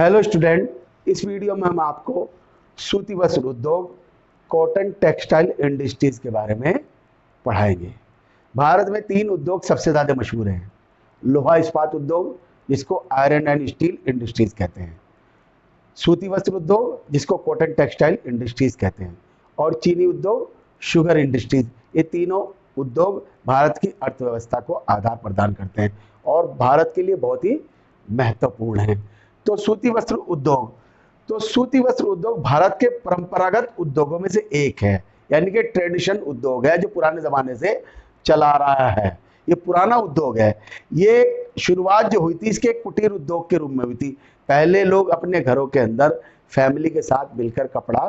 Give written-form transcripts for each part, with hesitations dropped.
Hello student, इस video में हम आपको सूती वस्त्र उद्योग, कॉटन टेक्सटाइल इंडस्ट्रीज के बारे में पढ़ाएंगे। भारत में 3 उद्योग सबसे ज़्यादा मशहूर हैं। लोहा इस्पात उद्योग, जिसको आयरन एंड स्टील इंडस्ट्रीज कहते हैं, सूती वस्त्र उद्योग, जिसको कॉटन टेक्सटाइल इंडस्ट्रीज कहते हैं, और चीनी उद्योग, शुगर इंडस्ट्रीज। ये तीनों उद्योग भारत की अर्थव्यवस्था को आधार प्रदान करते हैं और भारत के लिए बहुत ही महत्वपूर्ण हैं। तो सूती वस्त्र उद्योग भारत के परंपरागत उद्योगों में से एक है, यानी कि ट्रेडिशन उद्योग है जो पुराने जमाने से चला रहा है। ये पुराना उद्योग है। ये शुरुआत जो हुई थी इसके कुटीर उद्योग के रूप में हुई थी। पहले लोग अपने घरों के अंदर फैमिली के साथ मिलकर कपड़ा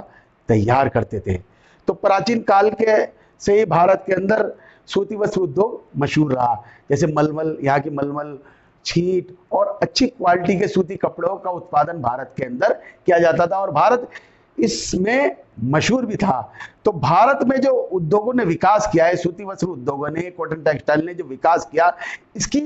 तैयार करते थे। तो प्राचीन काल के से ही भारत के अंदर सूती वस्त्र उद्योग मशहूर रहा। जैसे मलमल, यहाँ की मलमल, छीट और अच्छी क्वालिटी के सूती कपड़ों का उत्पादन भारत के अंदर किया जाता था और भारत इसमें मशहूर भी था। तो भारत में जो उद्योगों ने विकास किया है, सूती वस्त्र उद्योगों ने, कॉटन टेक्सटाइल ने जो विकास किया, इसकी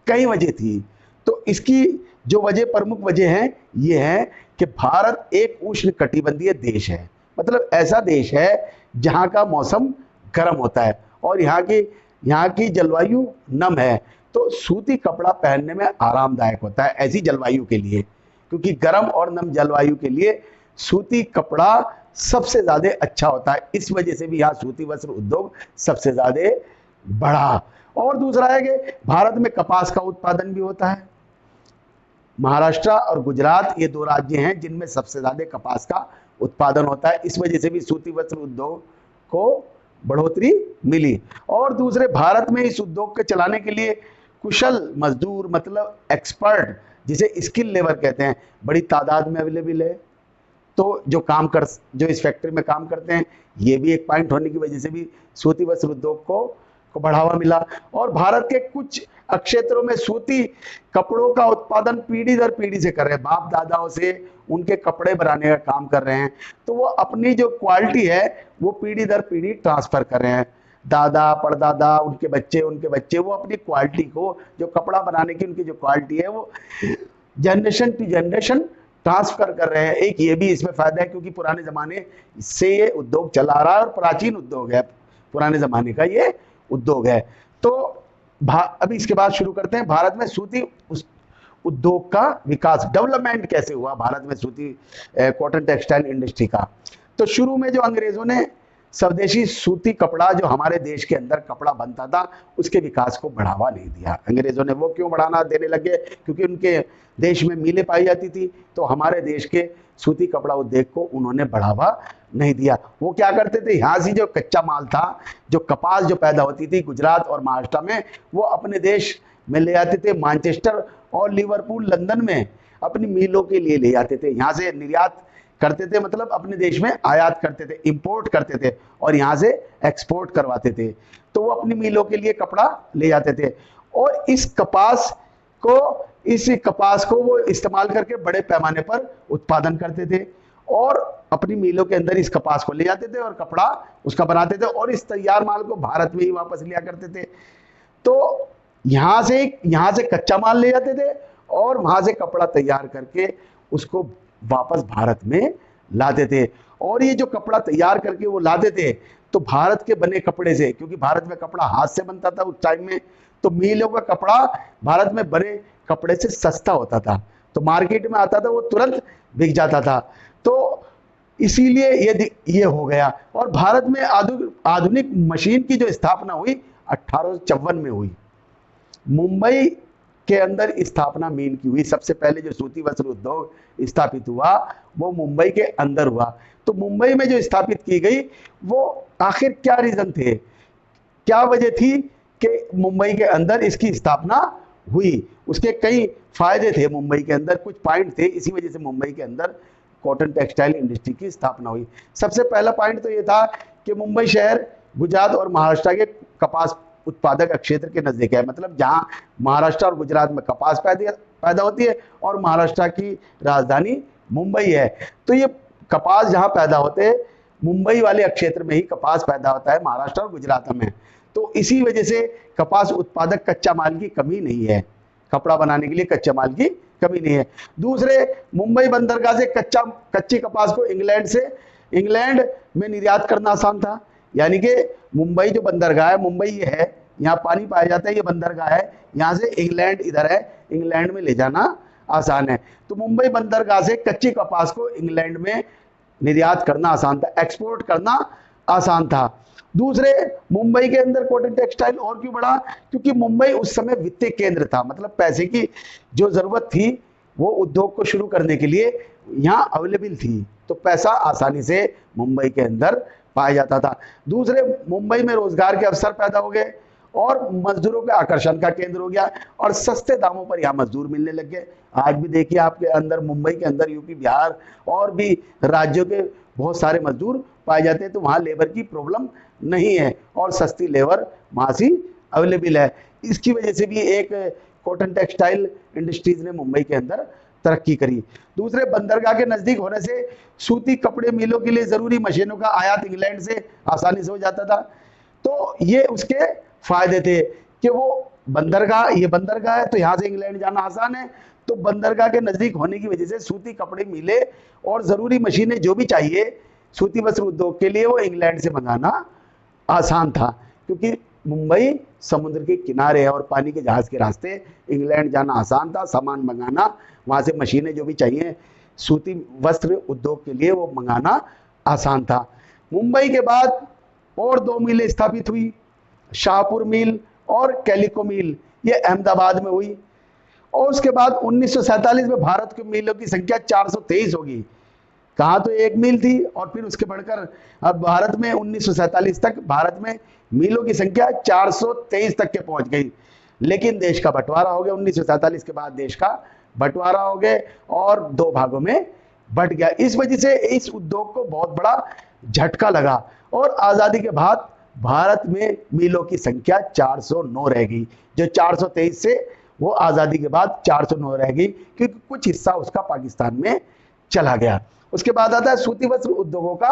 कई वजह थी। तो इसकी जो प्रमुख वजह है ये है कि भारत एक उष्ण कटिबंधीय देश है। मतलब ऐसा देश है जहाँ का मौसम गर्म होता है और यहाँ की जलवायु नम है। तो सूती कपड़ा पहनने में आरामदायक होता है ऐसी जलवायु के लिए, क्योंकि गर्म और नम जलवायु के लिए सूती कपड़ा सबसे ज्यादा अच्छा होता है। इस वजह से भी यहाँ सूती वस्त्र उद्योग सबसे ज्यादा बढ़ा। और दूसरा है कि भारत में कपास का उत्पादन भी होता है। महाराष्ट्र और गुजरात ये 2 राज्य हैं जिनमें सबसे ज्यादा कपास का उत्पादन होता है। इस वजह से भी सूती वस्त्र उद्योग को बढ़ोतरी मिली। और दूसरे, भारत में इस उद्योग के चलाने के लिए कुशल मजदूर, मतलब एक्सपर्ट, जिसे स्किल लेबर कहते हैं, बड़ी तादाद में अवेलेबल है। तो जो इस फैक्ट्री में काम करते हैं, ये भी एक पॉइंट होने की वजह से भी सूती वस्त्र उद्योग को बढ़ावा मिला। और भारत के कुछ क्षेत्रों में सूती कपड़ों का उत्पादन पीढ़ी दर पीढ़ी से कर रहे हैं। बाप दादाओं से उनके कपड़े बनाने का काम कर रहे हैं। तो वो अपनी जो क्वालिटी है वो पीढ़ी दर पीढ़ी ट्रांसफर कर रहे हैं। दादा, परदादा, उनके बच्चे वो अपनी क्वालिटी को, जो कपड़ा बनाने की उनकी जो क्वालिटी है, वो जनरेशन टू जनरेशन ट्रांसफर कर रहे हैं। एक ये भी इसमें फायदा है क्योंकि पुराने जमाने से ये उद्योग चला रहा है और प्राचीन उद्योग है, पुराने जमाने का ये उद्योग है। तो अभी इसके बाद शुरू करते हैं भारत में सूती उद्योग का विकास, डेवलपमेंट कैसे हुआ भारत में सूती कॉटन टेक्सटाइल इंडस्ट्री का। तो शुरू में जो अंग्रेजों ने स्वदेशी सूती कपड़ा, जो हमारे देश के अंदर कपड़ा बनता था, उसके विकास को बढ़ावा नहीं दिया। अंग्रेजों ने वो क्यों बढ़ाना देने लगे? क्योंकि उनके देश में मिलें पाई जाती थी। तो हमारे देश के सूती कपड़ा उद्योग को उन्होंने बढ़ावा नहीं दिया। वो क्या करते थे, यहाँ से जो कच्चा माल था, जो कपास जो पैदा होती थी गुजरात और महाराष्ट्र में, वो अपने देश में ले आते थे। मैनचेस्टर और लिवरपूल, लंदन में अपनी मिलों के लिए ले आते थे। यहाँ से निर्यात करते थे, मतलब अपने देश में आयात करते थे, इंपोर्ट करते थे और यहाँ से एक्सपोर्ट करवाते थे। तो वो अपनी मिलों के लिए कपड़ा ले जाते थे और इस कपास को वो इस्तेमाल करके बड़े पैमाने पर उत्पादन करते थे और अपनी मिलों के अंदर इस कपास को ले जाते थे और कपड़ा उसका बनाते थे और इस तैयार माल को भारत में ही वापस लिया करते थे। तो यहाँ से कच्चा माल ले जाते थे और वहां से कपड़ा तैयार करके उसको वापस भारत में लाते थे। और ये जो कपड़ा तैयार करके वो लाते थे, तो भारत के बने कपड़े से, क्योंकि भारत में कपड़ा हाथ से बनता था उस टाइम में, तो मिलों का कपड़ा भारत में बने कपड़े से सस्ता होता था, तो मार्केट में आता था, वो तुरंत बिक जाता था। तो इसीलिए ये हो गया। और भारत में आधुनिक मशीन की जो स्थापना हुई 1854 में हुई। मुंबई के अंदर स्थापना मीन की हुई। सबसे पहले जो सूती वस्त्र उद्योग स्थापित हुआ वो मुंबई के अंदर हुआ। तो मुंबई में जो स्थापित की गई, वो आखिर क्या रीजन थे, क्या वजह थी कि मुंबई के अंदर इसकी स्थापना हुई? उसके कई फायदे थे मुंबई के अंदर, कुछ पॉइंट थे, इसी वजह से मुंबई के अंदर कॉटन टेक्सटाइल इंडस्ट्री की स्थापना हुई। सबसे पहला पॉइंट तो ये था कि मुंबई शहर गुजरात और महाराष्ट्र के कपास उत्पादक क्षेत्र के नजदीक है। मतलब जहां महाराष्ट्र और गुजरात में कपास पैदा होती है और महाराष्ट्र की राजधानी मुंबई है, तो ये कपास जहां पैदा होते हैं, मुंबई वाले क्षेत्र में ही कपास पैदा होता है, महाराष्ट्र और गुजरात में। तो इसी वजह से कपास उत्पादक कच्चा माल की कमी नहीं है, कपड़ा बनाने के लिए कच्चे माल की कमी नहीं है। दूसरे, मुंबई बंदरगाह से कच्ची कपास को इंग्लैंड में निर्यात करना आसान था। यानी कि मुंबई जो बंदरगाह है, मुंबई ये है, यहाँ पानी पाया जाता है, ये बंदरगाह है, यहाँ से इंग्लैंड इधर है, इंग्लैंड में ले जाना आसान है। तो मुंबई बंदरगाह से कच्ची कपास को इंग्लैंड में निर्यात करना आसान था, एक्सपोर्ट करना आसान था। दूसरे, मुंबई के अंदर कॉटन टेक्सटाइल और क्यों बढ़ा? क्योंकि मुंबई उस समय वित्तीय केंद्र था, मतलब पैसे की जो जरूरत थी वो उद्योग को शुरू करने के लिए यहाँ अवेलेबल थी, तो पैसा आसानी से मुंबई के अंदर पाया जाता था। दूसरे, मुंबई में रोजगार के अवसर पैदा हो गए और मजदूरों के आकर्षण का केंद्र हो गया और सस्ते दामों पर यहाँ मजदूर मिलने लग गए। आज भी देखिए आपके अंदर, मुंबई के अंदर, यूपी, बिहार और भी राज्यों के बहुत सारे मजदूर पाए जाते हैं, तो वहाँ लेबर की प्रॉब्लम नहीं है और सस्ती लेबर वहाँ से अवेलेबल है। इसकी वजह से भी एक कॉटन टेक्सटाइल इंडस्ट्रीज ने मुंबई के अंदर तरक्की करी। दूसरे, बंदरगाह के नजदीक होने से सूती कपड़े मिलों के लिए जरूरी मशीनों का आयात इंग्लैंड से आसानी से हो जाता था। तो ये उसके फायदे थे कि वो ये बंदरगाह है, तो यहाँ से इंग्लैंड जाना आसान है, तो बंदरगाह के नजदीक होने की वजह से सूती कपड़े मिले और जरूरी मशीनें जो भी चाहिए सूती वस्त्र उद्योग के लिए वो इंग्लैंड से मंगाना आसान था, क्योंकि मुंबई समुद्र के किनारे है और पानी के जहाज के रास्ते इंग्लैंड जाना आसान था। सामान मंगाना, वहां से मशीनें जो भी चाहिए सूती वस्त्र उद्योग के लिए वो मंगाना आसान था। मुंबई के बाद और 2 मिलें स्थापित हुई, शाहपुर मिल और कैलिको मिल, ये अहमदाबाद में हुई। और उसके बाद 1947 में भारत की मिलों की संख्या 423 होगी। कहाँ तो एक मिल थी और फिर उसके बढ़कर अब भारत में 1947 तक भारत में मिलों की संख्या 423 तक के पहुंच गई। लेकिन देश का बंटवारा हो गया, 1947 के बाद देश का बंटवारा हो गया और 2 भागों में बंट गया। इस वजह से इस उद्योग को बहुत बड़ा झटका लगा और आज़ादी के बाद भारत में मिलों की संख्या 409 रह गई। जो 423 से वो आज़ादी के बाद 409 रह गई, क्योंकि कुछ हिस्सा उसका पाकिस्तान में चला गया। उसके बाद आता है सूती वस्त्र उद्योगों का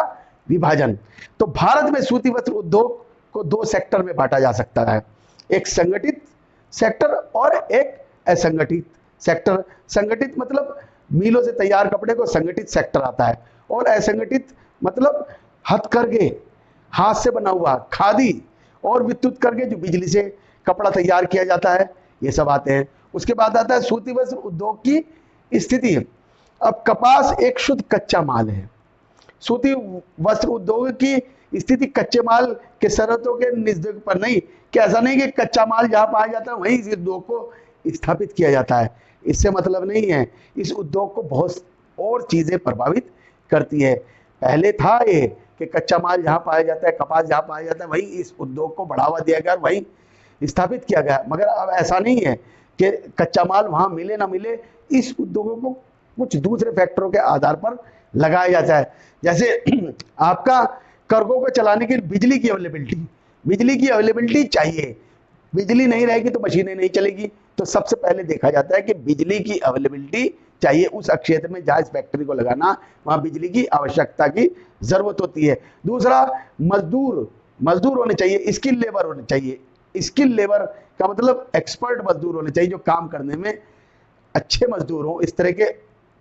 विभाजन। तो भारत में सूती वस्त्र उद्योग को 2 सेक्टर में बांटा जा सकता है, एक संगठित सेक्टर और एक असंगठित सेक्टर। संगठित मतलब मिलों से तैयार कपड़े को संगठित सेक्टर आता है, और असंगठित मतलब हथकरघे, हाथ से बना हुआ, खादी और विद्युत करघे जो बिजली से कपड़ा तैयार किया जाता है, ये सब आते हैं। उसके बाद आता है सूती वस्त्र उद्योग की स्थिति। अब कपास एक शुद्ध कच्चा माल है। सूती वस्त्र उद्योग की स्थिति कच्चे माल के शर्तों के निजत पर नहीं, कि ऐसा नहीं कि कच्चा माल जहां पाया जाता है वहीं इस उद्योग को स्थापित किया जाता है, इससे मतलब नहीं है। इस उद्योग को बहुत और चीजें प्रभावित करती है। पहले था ये कि कच्चा माल जहां पाया जाता है, कपास जहां पाया जाता है, वहीं इस उद्योग को बढ़ावा दिया गया, वहीं स्थापित किया गया। मगर अब ऐसा नहीं है कि कच्चा माल वहां मिले ना मिले, इस उद्योगों को कुछ दूसरे फैक्टरों के आधार पर लगाया जाता है। जैसे आपका कार्गो को चलाने के लिए बिजली की अवेलेबिलिटी चाहिए। बिजली नहीं रहेगी तो मशीनें नहीं चलेगी। तो सबसे पहले देखा जाता है कि बिजली की अवेलेबिलिटी चाहिए उस क्षेत्र में जहां इस फैक्ट्री को लगाना, वहां बिजली की आवश्यकता की जरूरत होती है। दूसरा, मजदूर होने चाहिए, स्किल लेबर होने चाहिए। स्किल लेबर का मतलब एक्सपर्ट मजदूर होने चाहिए, जो काम करने में अच्छे मजदूर हो, इस तरह के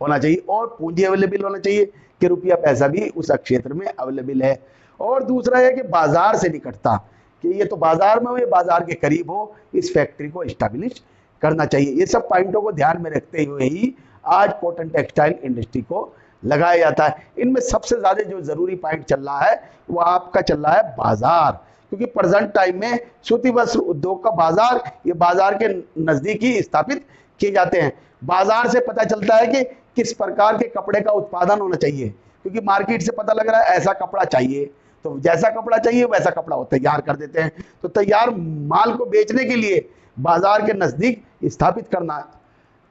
होना चाहिए। और पूंजी अवेलेबल होना चाहिए कि रुपया पैसा भी उस क्षेत्र में अवेलेबल है। और दूसरा है कि बाजार से निकटता, कि ये तो बाजार में हो, ये बाजार के करीब हो, इस फैक्ट्री को एस्टैब्लिश करना चाहिए। ये सब पॉइंटों को ध्यान में रखते हुए ही आज कॉटन टेक्सटाइल इंडस्ट्री को लगाया जाता है। इनमें सबसे ज्यादा जो जरूरी पॉइंट चल रहा है वो आपका चल रहा है बाजार, क्योंकि प्रेजेंट टाइम में सूती वस्त्र उद्योग का बाजार, ये बाजार के नजदीक ही स्थापित किए जाते हैं। बाजार से पता चलता है कि किस प्रकार के कपड़े का उत्पादन होना चाहिए, क्योंकि मार्केट से पता लग रहा है ऐसा कपड़ा चाहिए, तो जैसा कपड़ा चाहिए वैसा कपड़ा वो तैयार कर देते हैं। तो तैयार माल को बेचने के लिए बाजार के नजदीक स्थापित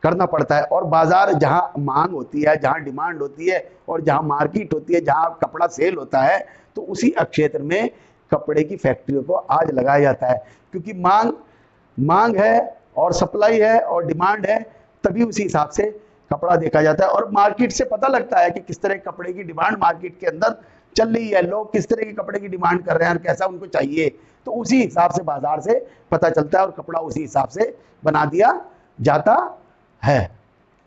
करना पड़ता है। और बाजार जहां मांग होती है, जहां डिमांड होती है और जहां मार्केट होती है, जहां कपड़ा सेल होता है, तो उसी क्षेत्र में कपड़े की फैक्ट्रियों को आज लगाया जाता है। क्योंकि मांग है और सप्लाई है और डिमांड है, तभी उसी हिसाब से कपड़ा देखा जाता है। और मार्केट से पता लगता है कि किस तरह कपड़े की डिमांड मार्केट के अंदर चल रही है, लोग किस तरह के कपड़े की डिमांड कर रहे हैं और कैसा उनको चाहिए, तो उसी हिसाब से बाजार से पता चलता है और कपड़ा उसी हिसाब से बना दिया जाता है।